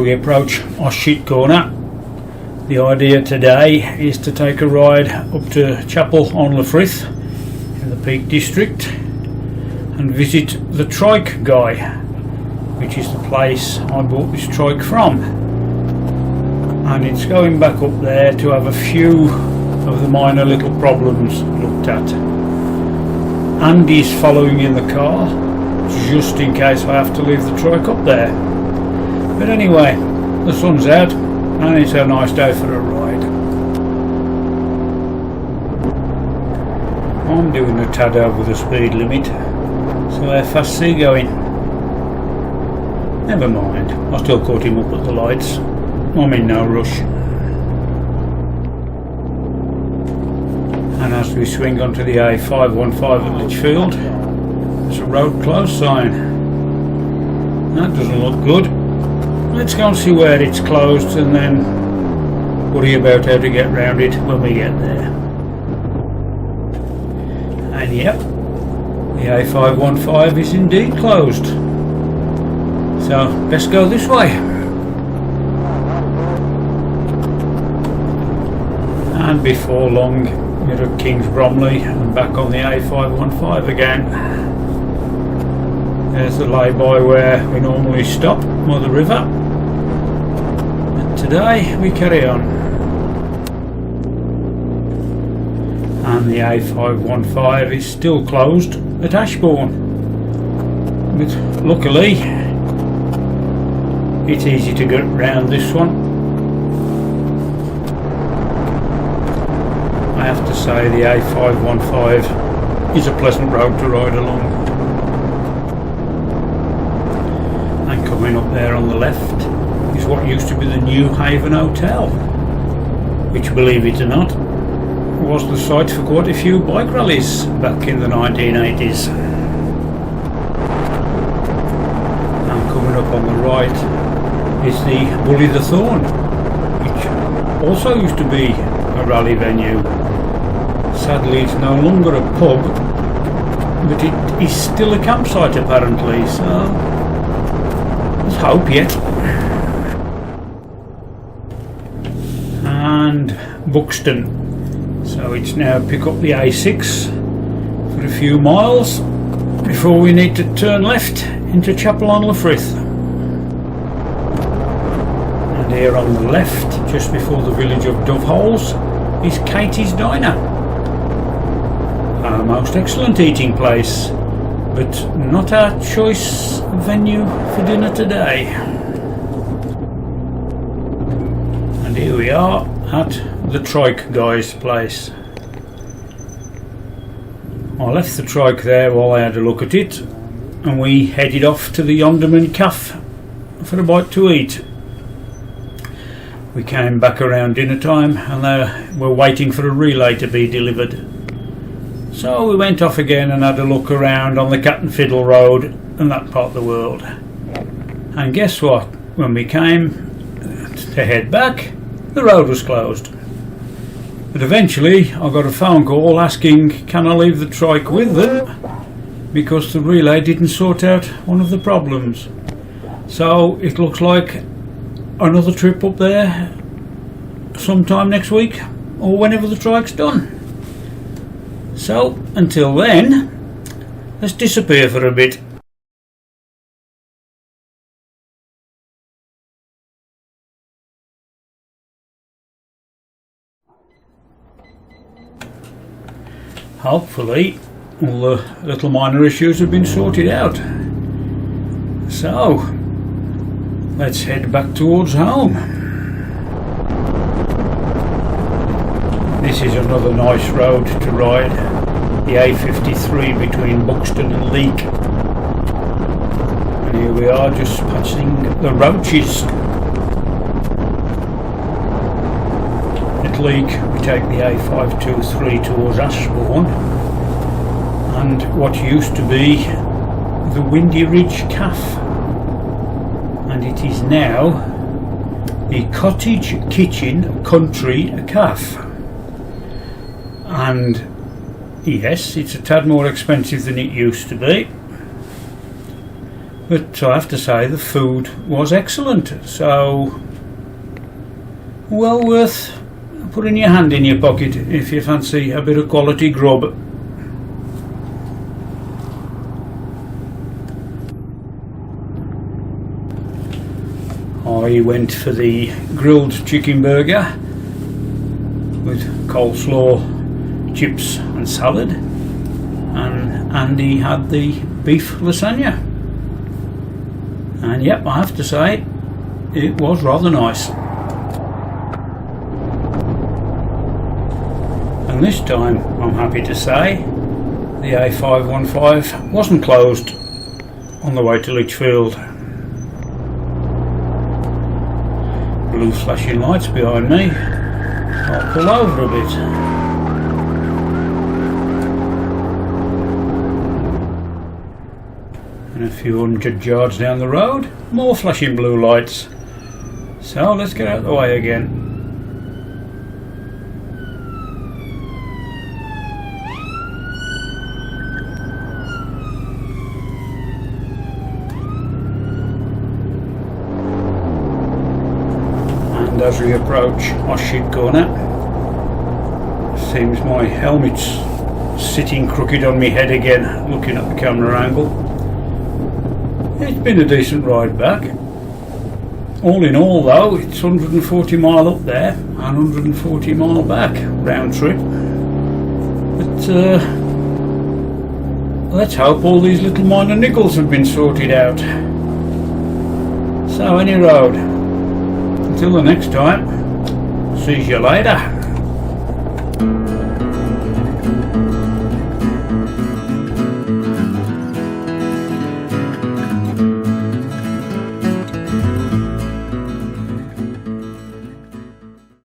we approach Oshit Corner, the idea today is to take a ride up to Chapel on Frith in the Peak District and visit the Trike guy, which is the place I bought this trike from. And it's going back up there to have a few of the minor little problems looked at. Andy's following in the car, just in case I have to leave the trike up there. But anyway, the sun's out and it's a nice day for a ride. I'm doing a tad over the speed limit, so how fast's he going? Never mind, I still caught him up at the lights. I'm in no rush. And as we swing onto the A515 at Litchfield, there's a road closed sign. That doesn't look good. Let's go and see where it's closed and then worry about how to get round it when we get there. And yep, the A515 is indeed closed. So let's go this way. And before long we're at Kings Bromley and back on the A515 again. There's the lay-by where we normally stop by the river. But today we carry on. And the A515 is still closed at Ashbourne. But luckily it's easy to get round this one. I have to say the A515 is a pleasant road to ride along. And coming up there on the left is what used to be the New Haven Hotel, which, believe it or not, was the site for quite a few bike rallies back in the 1980s. And coming up on the right is the Bully the Thorn, which also used to be a rally venue. Sadly it's no longer a pub, but it is still a campsite apparently, so there's hope yet. And Buxton, so it's now pick up the A6 for a few miles before we need to turn left into Chapel on Frith. And here on the left, just before the village of Doveholes, is Katie's Diner. Our most excellent eating place, but not our choice venue for dinner today. And here we are at the Trike guy's place. I left the trike there while I had a look at it, and we headed off to the Yonderman Cafe for a bite to eat. We came back around dinner time and they were waiting for a relay to be delivered. So we went off again and had a look around on the Cat and Fiddle Road and that part of the world. And guess what? When we came to head back, the road was closed. But eventually I got a phone call asking can I leave the trike with them because the relay didn't sort out one of the problems. So it looks like another trip up there sometime next week or whenever the trike's done. So until then, let's disappear for a bit. Hopefully all the little minor issues have been sorted out. So let's head back towards home. This is another nice road to ride, the A53 between Buxton and Leek. And here we are just passing the Roaches. At Leek we take the A523 towards Ashbourne and what used to be the Windy Ridge Cafe, and it is now the Cottage Kitchen Country Cafe. And yes, it's a tad more expensive than it used to be, But I have to say the food was excellent, so well worth putting your hand in your pocket if you fancy a bit of quality grub. I went for the grilled chicken burger with coleslaw, chips and salad, and Andy had the beef lasagna, and yep, I have to say it was rather nice. And this time I'm happy to say the A515 wasn't closed on the way to Lichfield. Blue flashing lights behind me. I'll pull over a bit. And a few hundred yards down the road, more flashing blue lights. So let's get out of the way again. And as we approach Oshig Corner, seems my helmet's sitting crooked on my head again, looking at the camera angle. It's been a decent ride back. All in all though, it's 140 mile up there and 140 mile back, round trip. But let's hope all these little minor niggles have been sorted out. So any road, until the next time, see you later.